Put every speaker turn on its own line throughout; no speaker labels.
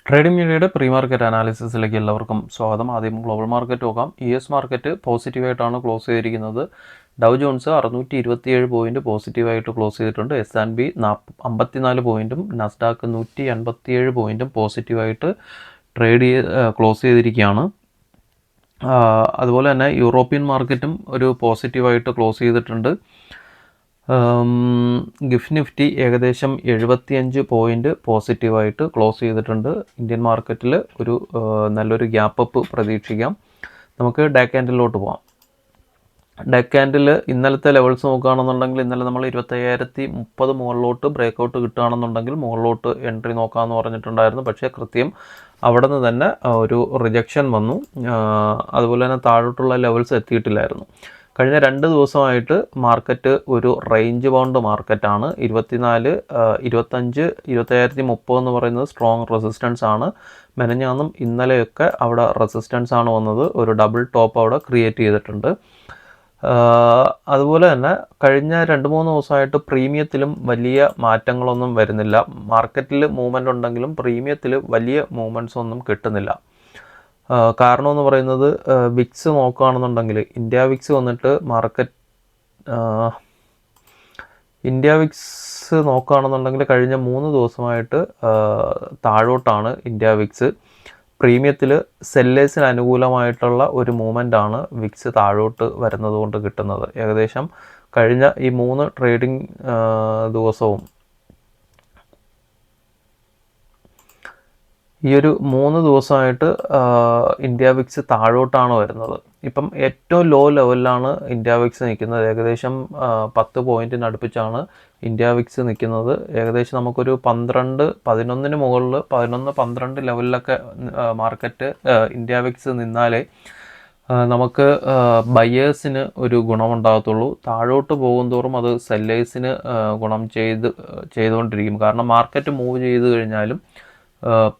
Trading മീഡിയയുടെ pre market അനാലിസിസിലേക്ക് എല്ലാവർക്കും സ്വാഗതം. ആദ്യം ഗ്ലോബൽ മാർക്കറ്റ് നോക്കാം. US മാർക്കറ്റ് പോസിറ്റീവായിട്ടാണ് ക്ലോസ് ചെയ്തിരിക്കുന്നത്. ഡൗ ജോൺസ് 627 പോയിന്റ് പോസിറ്റീവായിട്ട് ക്ലോസ് ചെയ്തിട്ടുണ്ട്. S&P 54 പോയിന്റും നസ്ഡാക്ക് 187 പോയിന്റും പോസിറ്റീവായിട്ട് ക്ലോസ് ചെയ്തിരിക്കുകയാണ്. അതുപോലെ തന്നെ യൂറോപ്യൻ മാർക്കറ്റും ഒരു പോസിറ്റീവായിട്ട് ക്ലോസ് ചെയ്തിട്ടുണ്ട്. ഗിഫ്റ്റ് നിഫ്റ്റി ഏകദേശം 75 പോയിന്റ് പോസിറ്റീവായിട്ട് ക്ലോസ് ചെയ്തിട്ടുണ്ട്. ഇന്ത്യൻ മാർക്കറ്റിൽ ഒരു നല്ലൊരു ഗ്യാപ്പ് അപ്പ് പ്രതീക്ഷിക്കാം. നമുക്ക് ഡേ ക്യാൻഡിലോട്ട് പോകാം. ഡേ ക്യാൻഡിൽ ഇന്നലത്തെ ലെവൽസ് നോക്കുകയാണെന്നുണ്ടെങ്കിൽ ഇന്നലെ നമ്മൾ 25,030 മുകളിലോട്ട് ബ്രേക്കൗട്ട് കിട്ടുകയാണെന്നുണ്ടെങ്കിൽ മുകളിലോട്ട് എൻട്രി നോക്കാമെന്ന് പറഞ്ഞിട്ടുണ്ടായിരുന്നു. പക്ഷേ കൃത്യം അവിടെ നിന്ന് തന്നെ ഒരു റിജക്ഷൻ വന്നു. അതുപോലെ തന്നെ താഴോട്ടുള്ള ലെവൽസ് എത്തിയിട്ടില്ലായിരുന്നു. കഴിഞ്ഞ 2 ദിവസമായിട്ട് മാർക്കറ്റ് ഒരു റേഞ്ച് ബൗണ്ട് മാർക്കറ്റാണ്. 24, 25, 25,030 എന്ന് പറയുന്നത് സ്ട്രോങ് റെസിസ്റ്റൻസ് ആണ്. മെനഞ്ഞാന്നും ഇന്നലെയൊക്കെ അവിടെ റെസിസ്റ്റൻസ് ആണ് വന്നത്. ഒരു ഡബിൾ ടോപ്പ് അവിടെ ക്രിയേറ്റ് ചെയ്തിട്ടുണ്ട്. അതുപോലെ തന്നെ കഴിഞ്ഞ 2-3 ദിവസമായിട്ട് പ്രീമിയത്തിലും വലിയ മാറ്റങ്ങളൊന്നും വരുന്നില്ല. മാർക്കറ്റിൽ മൂവ്മെൻ്റ് ഉണ്ടെങ്കിലും പ്രീമിയത്തിൽ വലിയ മൂവ്മെൻറ്റ്സ് ഒന്നും കിട്ടുന്നില്ല. കാരണമെന്ന് പറയുന്നത് വിക്സ് നോക്കുകയാണെന്നുണ്ടെങ്കിൽ ഇന്ത്യ വിക്സ് വന്നിട്ട് ഇന്ത്യ വിക്സ് നോക്കുകയാണെന്നുണ്ടെങ്കിൽ കഴിഞ്ഞ 3 ദിവസമായിട്ട് താഴോട്ടാണ് ഇന്ത്യ വിക്സ്. പ്രീമിയത്തിൽ സെല്ലേഴ്സിന് അനുകൂലമായിട്ടുള്ള ഒരു മൂവ്മെൻ്റ് ആണ് വിക്സ് താഴോട്ട് വരുന്നത് കൊണ്ട് കിട്ടുന്നത്. ഏകദേശം കഴിഞ്ഞ ഈ 3 ട്രേഡിംഗ് ദിവസവും ഈ ഒരു 3 ദിവസമായിട്ട് ഇന്ത്യ വിക്സ് താഴോട്ടാണ് വരുന്നത്. ഇപ്പം ഏറ്റവും ലോ ലെവലിലാണ് ഇന്ത്യ വിക്സ് നിൽക്കുന്നത്. ഏകദേശം 10 പോയിൻറ്റിന് അടുപ്പിച്ചാണ് ഇന്ത്യ വിക്സ് നിൽക്കുന്നത്. ഏകദേശം നമുക്കൊരു 11 മുകളിൽ 11-12 ലെവലിലൊക്കെ മാർക്കറ്റ് ഇന്ത്യ വിക്സ് നിന്നാലേ നമുക്ക് ബയേഴ്സിന് ഒരു ഗുണമുണ്ടാകത്തുള്ളൂ. താഴോട്ട് പോകുന്തോറും അത് സെല്ലേഴ്സിന് ഗുണം ചെയ്തുകൊണ്ടിരിക്കും. കാരണം മാർക്കറ്റ് മൂവ് ചെയ്ത് കഴിഞ്ഞാലും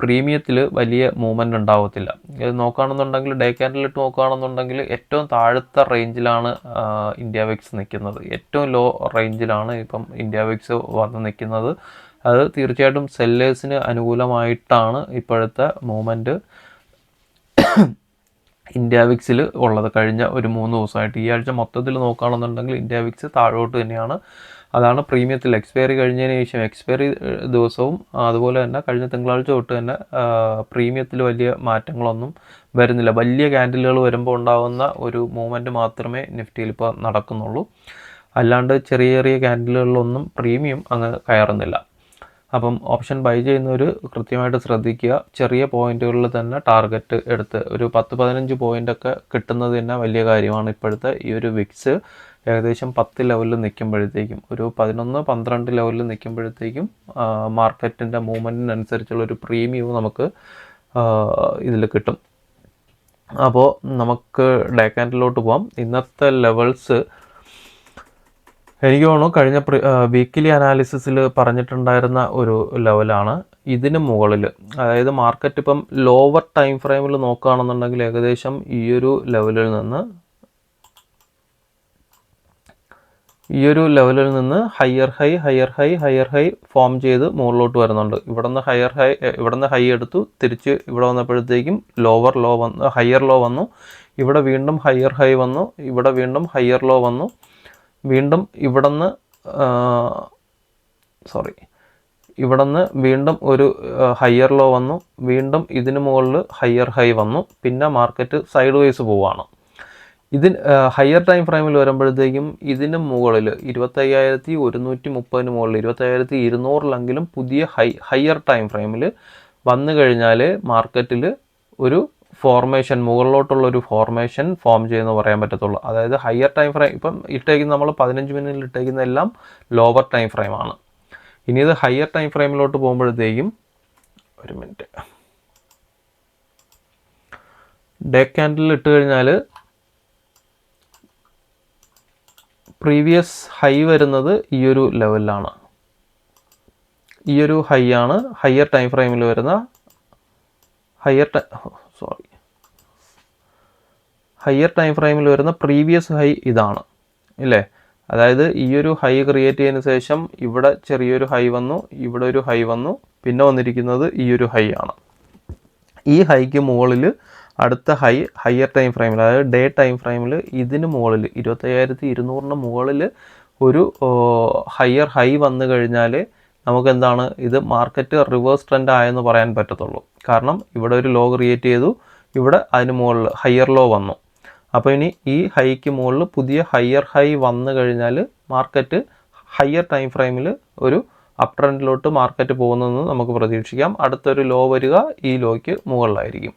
പ്രീമിയത്തിൽ വലിയ മൂവ്മെൻ്റ് ഉണ്ടാകത്തില്ല. ഇത് നോക്കുകയാണെന്നുണ്ടെങ്കിൽ ഡേ ക്യാൻഡിൽ ഇട്ട് നോക്കുകയാണെന്നുണ്ടെങ്കിൽ ഏറ്റവും താഴത്തെ റേഞ്ചിലാണ് ഇന്ത്യ വിക്സ് നിൽക്കുന്നത്. ഏറ്റവും ലോ റേഞ്ചിലാണ് ഇപ്പം ഇന്ത്യ വിക്സ് വന്ന് നിൽക്കുന്നത്. അത് തീർച്ചയായിട്ടും സെല്ലേഴ്സിന് അനുകൂലമായിട്ടാണ് ഇപ്പോഴത്തെ മൂവ്മെൻറ്റ് ഇന്ത്യ വിക്സിൽ ഉള്ളത്. കഴിഞ്ഞ ഒരു 3 ദിവസമായിട്ട് ഈ ആഴ്ച മൊത്തത്തിൽ നോക്കുകയാണെന്നുണ്ടെങ്കിൽ ഇന്ത്യ വിക്സ് താഴോട്ട് തന്നെയാണ്. അതാണ് പ്രീമിയത്തിൽ എക്സ്പയറി കഴിഞ്ഞതിന് ശേഷം എക്സ്പയറി ദിവസവും അതുപോലെ തന്നെ കഴിഞ്ഞ തിങ്കളാഴ്ച തൊട്ട് തന്നെ പ്രീമിയത്തിൽ വലിയ മാറ്റങ്ങളൊന്നും വരുന്നില്ല. വലിയ ക്യാൻഡിലുകൾ വരുമ്പോൾ ഉണ്ടാകുന്ന ഒരു മൂവ്മെൻറ്റ് മാത്രമേ നിഫ്റ്റിയിൽ ഇപ്പോൾ നടക്കുന്നുള്ളൂ. അല്ലാണ്ട് ചെറിയ ചെറിയ ക്യാൻഡിലുകളിലൊന്നും പ്രീമിയം അങ്ങ് കയറുന്നില്ല. അപ്പം ഓപ്ഷൻ ബൈ ചെയ്യുന്നവർ കൃത്യമായിട്ട് ശ്രദ്ധിക്കുക. ചെറിയ പോയിന്റുകളിൽ തന്നെ ടാർഗറ്റ് എടുത്ത് ഒരു 10-15 പോയിൻ്റൊക്കെ കിട്ടുന്നത് തന്നെ വലിയ കാര്യമാണ്. ഇപ്പോഴത്തെ ഈ ഒരു വിക്സ് ഏകദേശം 10 ലെവലിൽ നിൽക്കുമ്പോഴത്തേക്കും ഒരു 11-12 ലെവലിൽ നിൽക്കുമ്പോഴത്തേക്കും മാർക്കറ്റിൻ്റെ മൂവ്മെൻറ്റിനനുസരിച്ചുള്ള ഒരു പ്രീമിയം നമുക്ക് ഇതിൽ കിട്ടും. അപ്പോൾ നമുക്ക് ഡേ ക്യാൻഡിലോട്ട് പോകാം. ഇന്നത്തെ ലെവൽസ് എനിക്ക് തോന്നുന്നു കഴിഞ്ഞ വീക്കിലി അനാലിസിസിൽ പറഞ്ഞിട്ടുണ്ടായിരുന്ന ഒരു ലെവലാണ്. ഇതിന് മുകളിൽ, അതായത് മാർക്കറ്റ് ഇപ്പം ലോവർ ടൈം ഫ്രെയിമിൽ നോക്കുകയാണെന്നുണ്ടെങ്കിൽ ഏകദേശം ഈ ഒരു ലെവലിൽ നിന്ന് ഹയർ ഹൈ ഫോം ചെയ്ത് മുകളിലോട്ട് വരുന്നുണ്ട്. ഇവിടുന്ന് ഹൈ എടുത്തു, തിരിച്ച് ഇവിടെ വന്നപ്പോഴത്തേക്കും ഹയർ ലോ വന്നു. ഇവിടെ വീണ്ടും ഹയർ ഹൈ വന്നു, ഇവിടെ വീണ്ടും ഹയർ ലോ വന്നു, വീണ്ടും ഇവിടുന്ന് വീണ്ടും ഒരു ഹയർ ലോ വന്നു, വീണ്ടും ഇതിന് മുകളിൽ ഹയർ ഹൈ വന്നു. പിന്നെ മാർക്കറ്റ് സൈഡ് വൈസ് പോവുകയാണ്. ഹയർ ടൈം ഫ്രെയിമിൽ വരുമ്പോഴത്തേക്കും ഇതിന് മുകളിൽ 25,130 മുകളിൽ 25,200 പുതിയ ഹയർ ടൈം ഫ്രെയിമിൽ വന്നു കഴിഞ്ഞാൽ മാർക്കറ്റിൽ ഒരു ഫോർമേഷൻ, മുകളിലോട്ടുള്ളൊരു ഫോർമേഷൻ ഫോം ചെയ്യുമെന്ന് പറയാൻ പറ്റത്തുള്ളൂ. അതായത് ഹയർ ടൈം ഫ്രെയിം ഇപ്പം ഇട്ടേക്കുന്ന നമ്മൾ 15 മിനിറ്റിൽ ഇട്ടേക്കുന്ന എല്ലാം ലോവർ ടൈം ഫ്രെയിമാണ്. ഇനി ഇത് ഹയർ ടൈം ഫ്രെയിമിലോട്ട് പോകുമ്പോഴത്തേക്കും ഒരു മിനിറ്റ്, ഡേ ക്യാൻഡിൽ ഇട്ട് കഴിഞ്ഞാൽ പ്രീവിയസ് ഹൈ വരുന്നത് ഈ ഒരു ലെവലിലാണ്. ഈ ഒരു ഹൈ ആണ് ഹയർ ടൈം ഫ്രെയിമിൽ വരുന്ന ഹയർ ടൈം ഫ്രെയിമിൽ വരുന്ന പ്രീവിയസ് ഹൈ ഇതാണ് ഇല്ലേ. അതായത് ഈ ഒരു ഹൈ ക്രിയേറ്റ് ചെയ്തതിന് ശേഷം ഇവിടെ ചെറിയൊരു ഹൈ വന്നു, ഇവിടെ ഒരു ഹൈ വന്നു, പിന്നെ വന്നിരിക്കുന്നത് ഈ ഒരു ഹൈ ആണ്. ഈ ഹൈക്ക് മുകളിൽ അടുത്ത ഹയർ ടൈം ഫ്രെയിമിൽ, അതായത് ഡേ ടൈം ഫ്രെയിമിൽ ഇതിന് മുകളിൽ 25,200 മുകളിൽ ഒരു ഹയർ ഹൈ വന്നു കഴിഞ്ഞാൽ നമുക്ക് എന്താണ്, ഇത് മാർക്കറ്റ് റിവേഴ്സ് ട്രെൻഡ് ആയെന്ന് പറയാൻ പറ്റത്തുള്ളൂ. കാരണം ഇവിടെ ഒരു ലോ ക്രിയേറ്റ് ചെയ്തു, ഇവിടെ അതിന് മുകളിൽ ഹയർ ലോ വന്നു. അപ്പോൾ ഇനി ഈ ഹൈക്ക് മുകളിൽ പുതിയ ഹയർ ഹൈ വന്നു കഴിഞ്ഞാൽ മാർക്കറ്റ് ഹയർ ടൈം ഫ്രെയിമിൽ ഒരു അപ് ട്രെൻഡിലോട്ട് മാർക്കറ്റ് പോകുന്നതെന്ന് നമുക്ക് പ്രതീക്ഷിക്കാം. അടുത്തൊരു ലോ വരിക ഈ ലോയ്ക്ക് മുകളിലായിരിക്കും.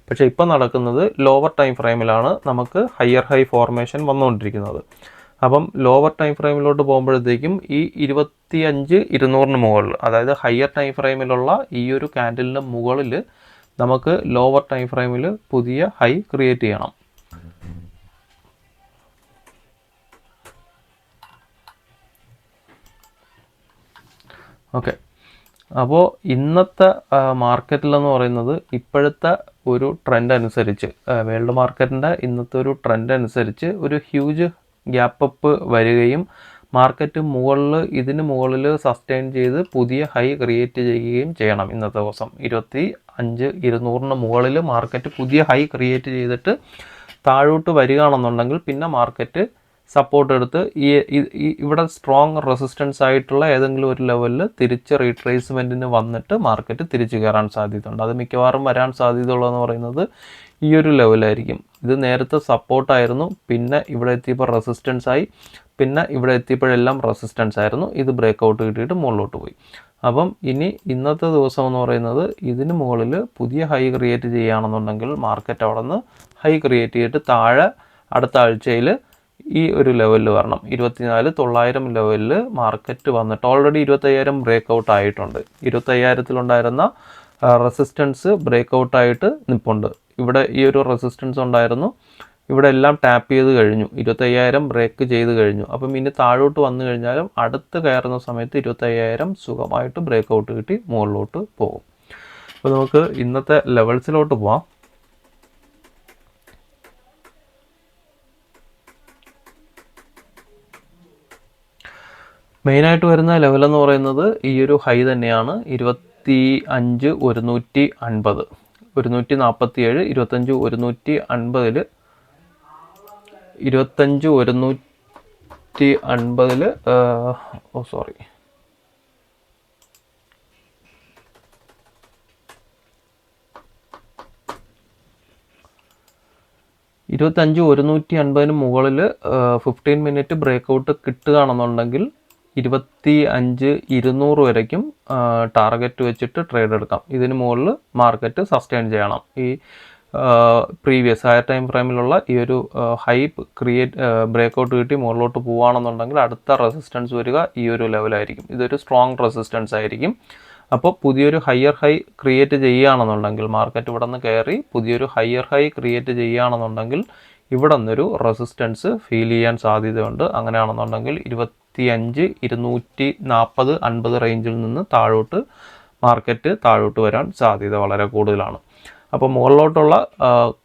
പക്ഷേ ഇപ്പോൾ നടക്കുന്നത് ലോവർ ടൈം ഫ്രെയിമിലാണ് നമുക്ക് ഹയർ ഹൈ ഫോർമേഷൻ വന്നുകൊണ്ടിരിക്കുന്നത്. അപ്പം ലോവർ ടൈം ഫ്രെയിമിലോട്ട് പോകുമ്പോഴത്തേക്കും ഈ 25,200 മുകളിൽ, അതായത് ഹയർ ടൈം ഫ്രെയിമിലുള്ള ഈ ഒരു ക്യാൻഡലിന് മുകളിൽ നമുക്ക് ലോവർ ടൈം ഫ്രെയിമിൽ പുതിയ ഹൈ ക്രിയേറ്റ് ചെയ്യണം. ഓക്കെ, അപ്പോൾ ഇന്നത്തെ മാർക്കറ്റിലെന്ന് പറയുന്നത് ഇപ്പോഴത്തെ ഒരു ട്രെൻഡ് അനുസരിച്ച്, വേൾഡ് മാർക്കറ്റിൻ്റെ ഇന്നത്തെ ഒരു ട്രെൻഡ് അനുസരിച്ച് ഒരു ഹ്യൂജ് ഗ്യാപ്പ് അപ്പ് വരികയും മാർക്കറ്റ് ഇതിന് മുകളിൽ സസ്റ്റെയിൻ ചെയ്ത് പുതിയ ഹൈ ക്രിയേറ്റ് ചെയ്യുകയും ചെയ്യണം. ഇന്നത്തെ ദിവസം 25,200 മുകളിൽ മാർക്കറ്റ് പുതിയ ഹൈ ക്രിയേറ്റ് ചെയ്തിട്ട് താഴോട്ട് വരികയാണെന്നുണ്ടെങ്കിൽ പിന്നെ മാർക്കറ്റ് സപ്പോർട്ട് എടുത്ത് ഇവിടെ സ്ട്രോങ് റെസിസ്റ്റൻസ് ആയിട്ടുള്ള ഏതെങ്കിലും ഒരു ലെവലിൽ തിരിച്ച് റീട്രേസ്മെൻറ്റിന് വന്നിട്ട് മാർക്കറ്റ് തിരിച്ചു കയറാൻ സാധ്യതയുണ്ട്. അത് മിക്കവാറും വരാൻ സാധ്യതയുള്ളതെന്ന് പറയുന്നത് ഈ ഒരു ലെവലായിരിക്കും. ഇത് നേരത്തെ സപ്പോർട്ടായിരുന്നു, പിന്നെ ഇവിടെ എത്തിയപ്പോൾ റെസിസ്റ്റൻസ് ആയി, പിന്നെ ഇവിടെ എത്തിയപ്പോഴെല്ലാം റെസിസ്റ്റൻസ് ആയിരുന്നു. ഇത് ബ്രേക്ക് ഔട്ട് കിട്ടിയിട്ട് മുകളിലോട്ട് പോയി. അപ്പം ഇനി ഇന്നത്തെ ദിവസം എന്ന് പറയുന്നത് ഇതിന് മുകളിൽ പുതിയ ഹൈ ക്രിയേറ്റ് ചെയ്യുകയാണെന്നുണ്ടെങ്കിൽ മാർക്കറ്റ് അവിടെ നിന്ന് ഹൈ ക്രിയേറ്റ് ചെയ്തിട്ട് താഴെ അടുത്ത ആഴ്ചയിൽ ഈ ഒരു ലെവലിൽ വരണം. 24,900 ലെവലിൽ മാർക്കറ്റ് വന്നിട്ട് ഓൾറെഡി 25,000 ബ്രേക്ക് ഔട്ട് ആയിട്ടുണ്ട്. 25,000-ലുണ്ടായിരുന്ന റെസിസ്റ്റൻസ് ബ്രേക്ക് ഔട്ടായിട്ട് നിൽപ്പുണ്ട്. ഇവിടെ ഈ ഒരു റെസിസ്റ്റൻസ് ഉണ്ടായിരുന്നു, ഇവിടെ എല്ലാം ടാപ്പ് ചെയ്ത് കഴിഞ്ഞു, 25,000 ബ്രേക്ക് ചെയ്ത് കഴിഞ്ഞു. അപ്പം ഇനി താഴോട്ട് വന്നു കഴിഞ്ഞാലും അടുത്ത് കയറുന്ന സമയത്ത് 25,000 സുഖമായിട്ട് ബ്രേക്ക് ഔട്ട് കിട്ടി മുകളിലോട്ട് പോകും. അപ്പോൾ നമുക്ക് ഇന്നത്തെ ലെവൽസിലോട്ട് പോവാം. മെയിനായിട്ട് വരുന്ന ലെവലെന്ന് പറയുന്നത് ഈ ഒരു ഹൈ തന്നെയാണ്. 25,150, 147, 25,150, 25,150 സോറി 25,150 മുകളിൽ 15 മിനിറ്റ് ബ്രേക്ക് ഔട്ട് കിട്ടുകയാണെന്നുണ്ടെങ്കിൽ 25,200 വരയ്ക്കും ടാർഗറ്റ് വെച്ചിട്ട് ട്രേഡ് എടുക്കാം. ഇതിന് മുകളിൽ മാർക്കറ്റ് സസ്റ്റെയിൻ ചെയ്യണം. ഈ പ്രീവിയസ് ഹയർ ടൈം ഫ്രെയിമിലുള്ള ഈ ഒരു ഹൈ ബ്രേക്ക് ഔട്ട് കിട്ടി മുകളിലോട്ട് പോവുകയാണെന്നുണ്ടെങ്കിൽ അടുത്ത റെസിസ്റ്റൻസ് വരിക ഈ ഒരു ലെവലായിരിക്കും. ഇതൊരു സ്ട്രോങ് റെസിസ്റ്റൻസ് ആയിരിക്കും. അപ്പോൾ പുതിയൊരു ഹയർ ഹൈ ക്രിയേറ്റ് ചെയ്യുകയാണെന്നുണ്ടെങ്കിൽ മാർക്കറ്റ് ഇവിടെ നിന്ന് കയറി പുതിയൊരു ഹയർ ഹൈ ക്രിയേറ്റ് ചെയ്യുകയാണെന്നുണ്ടെങ്കിൽ ഇവിടെ നിന്നൊരു റെസിസ്റ്റൻസ് ഫീൽ ചെയ്യാൻ സാധ്യതയുണ്ട്. അങ്ങനെയാണെന്നുണ്ടെങ്കിൽ 25,240, 50 റേഞ്ചിൽ നിന്ന് താഴോട്ട് മാർക്കറ്റ് താഴോട്ട് വരാൻ സാധ്യത വളരെ കൂടുതലാണ്. അപ്പോൾ മുകളിലോട്ടുള്ള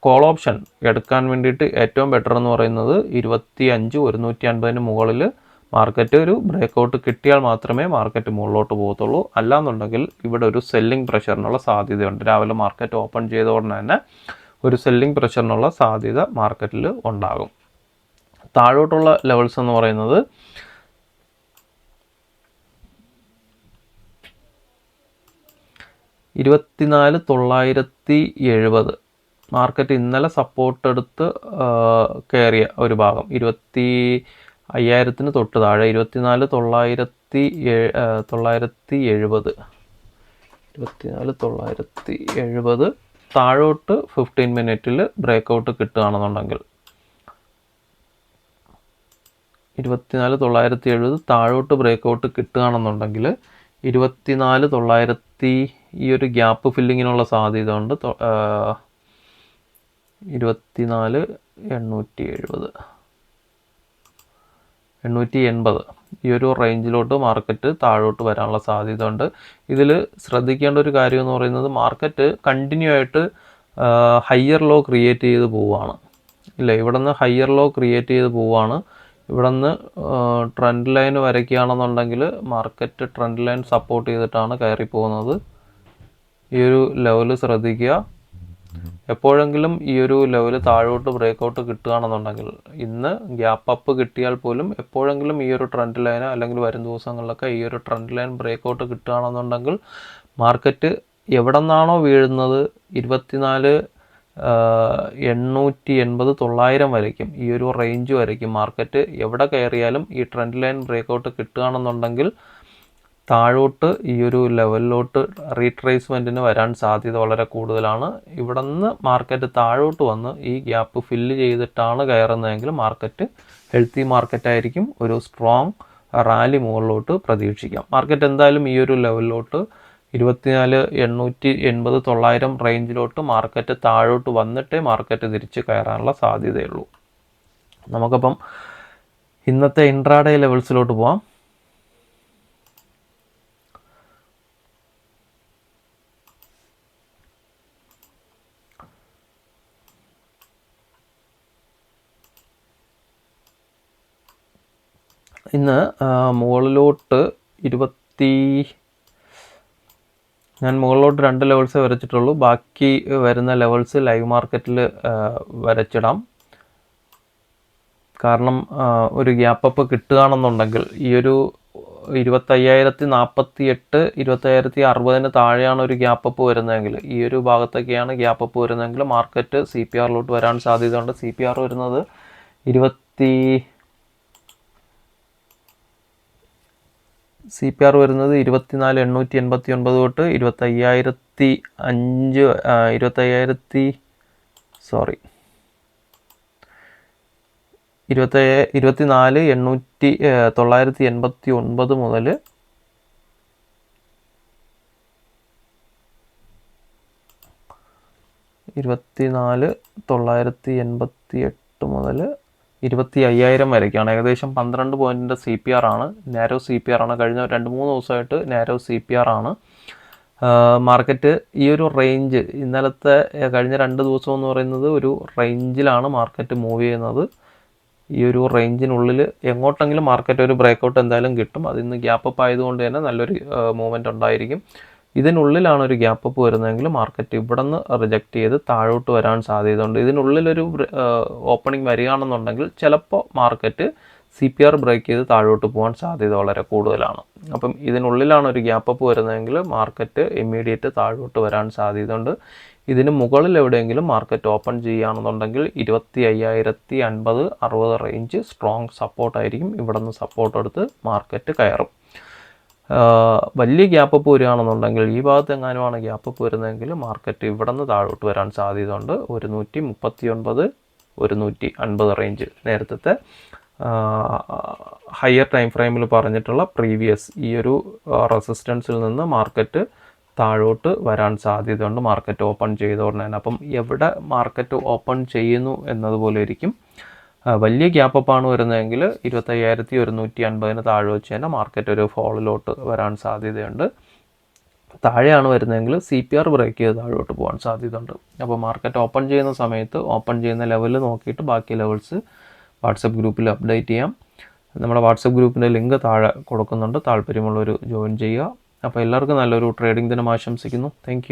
കോൾ ഓപ്ഷൻ എടുക്കാൻ വേണ്ടിയിട്ട് ഏറ്റവും ബെറ്റർ എന്ന് പറയുന്നത് 25,150 മുകളിൽ മാർക്കറ്റ് ഒരു ബ്രേക്ക് ഔട്ട് കിട്ടിയാൽ മാത്രമേ മാർക്കറ്റ് മുകളിലോട്ട് പോകത്തുള്ളൂ. അല്ലാന്നുണ്ടെങ്കിൽ ഇവിടെ ഒരു സെല്ലിംഗ് പ്രഷറിനുള്ള സാധ്യതയുണ്ട്. രാവിലെ മാർക്കറ്റ് ഓപ്പൺ ചെയ്ത ഉടനെ തന്നെ ഒരു സെല്ലിംഗ് പ്രഷറിനുള്ള സാധ്യത മാർക്കറ്റിൽ ഉണ്ടാകും. താഴോട്ടുള്ള ലെവൽസ് എന്ന് പറയുന്നത് 24,970 മാർക്കറ്റ് ഇന്നലെ സപ്പോർട്ട് എടുത്ത് കയറിയ ഒരു ഭാഗം 25,000 തൊട്ട് താഴെ 24,970 താഴോട്ട് 15 മിനിറ്റിൽ ബ്രേക്ക് ഔട്ട് കിട്ടുകയാണെന്നുണ്ടെങ്കിൽ 24,970 താഴോട്ട് ബ്രേക്ക് ഔട്ട് കിട്ടുകയാണെന്നുണ്ടെങ്കിൽ 24,900 ഈ ഒരു ഗ്യാപ്പ് ഫില്ലിങ്ങിനുള്ള സാധ്യത ഉണ്ട്. 24,870, 880 ഈ ഒരു റേഞ്ചിലോട്ട് മാർക്കറ്റ് താഴോട്ട് വരാനുള്ള സാധ്യത ഉണ്ട്. ഇതിൽ ശ്രദ്ധിക്കേണ്ട ഒരു കാര്യം എന്ന് പറയുന്നത് മാർക്കറ്റ് കണ്ടിന്യൂ ആയിട്ട് ഹയർ ലോ ക്രിയേറ്റ് ചെയ്ത് പോവുകയാണ്. ഇല്ല, ഇവിടെ നിന്ന് ഹയർ ലോ ക്രിയേറ്റ് ചെയ്ത് പോവുകയാണ്. ഇവിടെ നിന്ന് ട്രെൻഡ് ലൈൻ വരയ്ക്കുകയാണെന്നുണ്ടെങ്കിൽ മാർക്കറ്റ് ട്രെൻഡ് ലൈൻ സപ്പോർട്ട് ചെയ്തിട്ടാണ് കയറി പോകുന്നത്. ഈ ഒരു ലെവൽ ശ്രദ്ധിക്കുക. എപ്പോഴെങ്കിലും ഈ ഒരു ലെവൽ താഴോട്ട് ബ്രേക്കൗട്ട് കിട്ടുകയാണെന്നുണ്ടെങ്കിൽ, ഇന്ന് ഗ്യാപ്പ് അപ്പ് കിട്ടിയാൽ പോലും എപ്പോഴെങ്കിലും ഈ ഒരു ട്രെൻഡ് ലൈൻ അല്ലെങ്കിൽ വരും ദിവസങ്ങളിലൊക്കെ ഈ ഒരു ട്രെൻഡ് ലൈൻ ബ്രേക്കൗട്ട് കിട്ടുകയാണെന്നുണ്ടെങ്കിൽ മാർക്കറ്റ് എവിടെ നിന്നാണോ വീഴുന്നത് 24,880-900 വരയ്ക്കും, ഈ ഒരു റേഞ്ച് വരയ്ക്കും മാർക്കറ്റ് എവിടെ കയറിയാലും ഈ ട്രെൻഡ് ലൈൻ ബ്രേക്കൗട്ട് കിട്ടുകയാണെന്നുണ്ടെങ്കിൽ താഴോട്ട് ഈ ഒരു ലെവലിലോട്ട് റീട്രേസ്മെൻറ്റിന് വരാൻ സാധ്യത വളരെ കൂടുതലാണ്. ഇവിടെ നിന്ന് മാർക്കറ്റ് താഴോട്ട് വന്ന് ഈ ഗ്യാപ്പ് ഫില്ല് ചെയ്തിട്ടാണ് കയറുന്നതെങ്കിൽ മാർക്കറ്റ് ഹെൽത്തി മാർക്കറ്റായിരിക്കും. ഒരു സ്ട്രോങ് റാലി മുകളിലോട്ട് പ്രതീക്ഷിക്കാം. മാർക്കറ്റ് എന്തായാലും ഈ ഒരു ലെവലിലോട്ട് 24,880-900 റേഞ്ചിലോട്ട് മാർക്കറ്റ് താഴോട്ട് വന്നിട്ടേ മാർക്കറ്റ് തിരിച്ച് കയറാനുള്ള സാധ്യതയുള്ളൂ. നമുക്കപ്പം ഇന്നത്തെ ഇൻട്രാഡേ ലെവൽസിലോട്ട് പോവാം. ഇന്ന് മുകളിലോട്ട് ഞാൻ മുകളിലോട്ട് 2 ലെവൽസേ വരച്ചിട്ടുള്ളൂ. ബാക്കി വരുന്ന ലെവൽസ് ലൈവ് മാർക്കറ്റിൽ വരച്ചിടാം. കാരണം ഒരു ഗ്യാപ്പ് അപ്പ് കിട്ടുകയാണെന്നുണ്ടെങ്കിൽ ഈ ഒരു 25,048 25,060 താഴെയാണ് ഒരു ഗ്യാപ്പ് അപ്പ് വരുന്നതെങ്കിൽ, ഈ ഒരു ഭാഗത്തൊക്കെയാണ് ഗ്യാപ്പ് അപ്പ് വരുന്നതെങ്കിൽ മാർക്കറ്റ് CPRലോട്ട് വരാൻ സാധ്യതയുണ്ട്. CPR വരുന്നത് 24,889 തൊട്ട് 24,989 മുതൽ 24,988 മുതൽ 25,000 വരയ്ക്കാണ്. ഏകദേശം 12 പോയിൻറ്റിൻ്റെ CPR ആണ്. നാരോ CPR ആണ്. കഴിഞ്ഞ 2-3 ദിവസമായിട്ട് നാരോ CPR ആണ്. മാർക്കറ്റ് ഈ ഒരു റേഞ്ച് ഇന്നലത്തെ കഴിഞ്ഞ 2 ദിവസം എന്ന് പറയുന്നത് ഒരു റേഞ്ചിലാണ് മാർക്കറ്റ് മൂവ് ചെയ്യുന്നത്. ഈ ഒരു റേഞ്ചിനുള്ളിൽ എങ്ങോട്ടെങ്കിലും മാർക്കറ്റ് ഒരു ബ്രേക്കൗട്ട് എന്തായാലും കിട്ടും. അതിന്ന് ഗ്യാപ്പ് അപ്പ് ആയതുകൊണ്ട് തന്നെ നല്ലൊരു മൂവ്മെൻറ്റ് ഉണ്ടായിരിക്കും. ഇതിനുള്ളിലാണ് ഒരു ഗ്യാപ്പ് അപ്പ് വരുന്നതെങ്കിൽ മാർക്കറ്റ് ഇവിടെ നിന്ന് റിജക്റ്റ് ചെയ്ത് താഴോട്ട് വരാൻ സാധ്യതയുണ്ട്. ഇതിനുള്ളിലൊരു ഓപ്പണിംഗ് വരികയാണെന്നുണ്ടെങ്കിൽ ചിലപ്പോൾ മാർക്കറ്റ് CPR ബ്രേക്ക് ചെയ്ത് താഴോട്ട് പോകാൻ സാധ്യത വളരെ കൂടുതലാണ്. അപ്പം ഇതിനുള്ളിലാണ് ഒരു ഗ്യാപ്പ് അപ്പ് വരുന്നതെങ്കിൽ മാർക്കറ്റ് ഇമ്മീഡിയറ്റ് താഴോട്ട് വരാൻ സാധ്യതയുണ്ട്. ഇതിന് മുകളിൽ എവിടെയെങ്കിലും മാർക്കറ്റ് ഓപ്പൺ ചെയ്യുകയാണെന്നുണ്ടെങ്കിൽ 25,050-60 റേഞ്ച് സ്ട്രോങ് സപ്പോർട്ടായിരിക്കും. ഇവിടെ നിന്ന് സപ്പോർട്ട് എടുത്ത് മാർക്കറ്റ് കയറും. വലിയ ഗ്യാപ്പ് അപ്പ് വരികയാണെന്നുണ്ടെങ്കിൽ ഈ ഭാഗത്ത് എങ്ങാനുമാണ് ഗ്യാപ്പ് അപ്പ് വരുന്നതെങ്കിൽ മാർക്കറ്റ് ഇവിടെ നിന്ന് താഴോട്ട് വരാൻ സാധ്യതയുണ്ട്. 139-150 റേഞ്ച് നേരത്തെ ഹയർ ടൈം ഫ്രെയിമിൽ പറഞ്ഞിട്ടുള്ള പ്രീവിയസ് ഈ ഒരു റെസിസ്റ്റൻസിൽ നിന്ന് മാർക്കറ്റ് താഴോട്ട് വരാൻ സാധ്യതയുണ്ട് മാർക്കറ്റ് ഓപ്പൺ ചെയ്ത ഉടനെ. അപ്പം എവിടെ മാർക്കറ്റ് ഓപ്പൺ ചെയ്യുന്നു എന്നതുപോലെ ഇരിക്കും. വലിയ ഗ്യാപ്പ് അപ്പാണ് വരുന്നതെങ്കിൽ 25,150 താഴെ വെച്ച് തന്നെ മാർക്കറ്റ് ഒരു ഫോളിലോട്ട് വരാൻ സാധ്യതയുണ്ട്. താഴെയാണ് വരുന്നതെങ്കിൽ CPR ബ്രേക്ക് ചെയ്ത് താഴോട്ട് പോകാൻ സാധ്യതയുണ്ട്. അപ്പോൾ മാർക്കറ്റ് ഓപ്പൺ ചെയ്യുന്ന സമയത്ത് ഓപ്പൺ ചെയ്യുന്ന ലെവൽ നോക്കിയിട്ട് ബാക്കി ലെവൽസ് വാട്സപ്പ് ഗ്രൂപ്പിൽ അപ്ഡേറ്റ് ചെയ്യാം. നമ്മുടെ വാട്സപ്പ് ഗ്രൂപ്പിൻ്റെ ലിങ്ക് താഴെ കൊടുക്കുന്നുണ്ട്. താല്പര്യമുള്ളവർ ജോയിൻ ചെയ്യുക. അപ്പോൾ എല്ലാവർക്കും നല്ലൊരു ട്രേഡിംഗ് ദിനം ആശംസിക്കുന്നു. താങ്ക്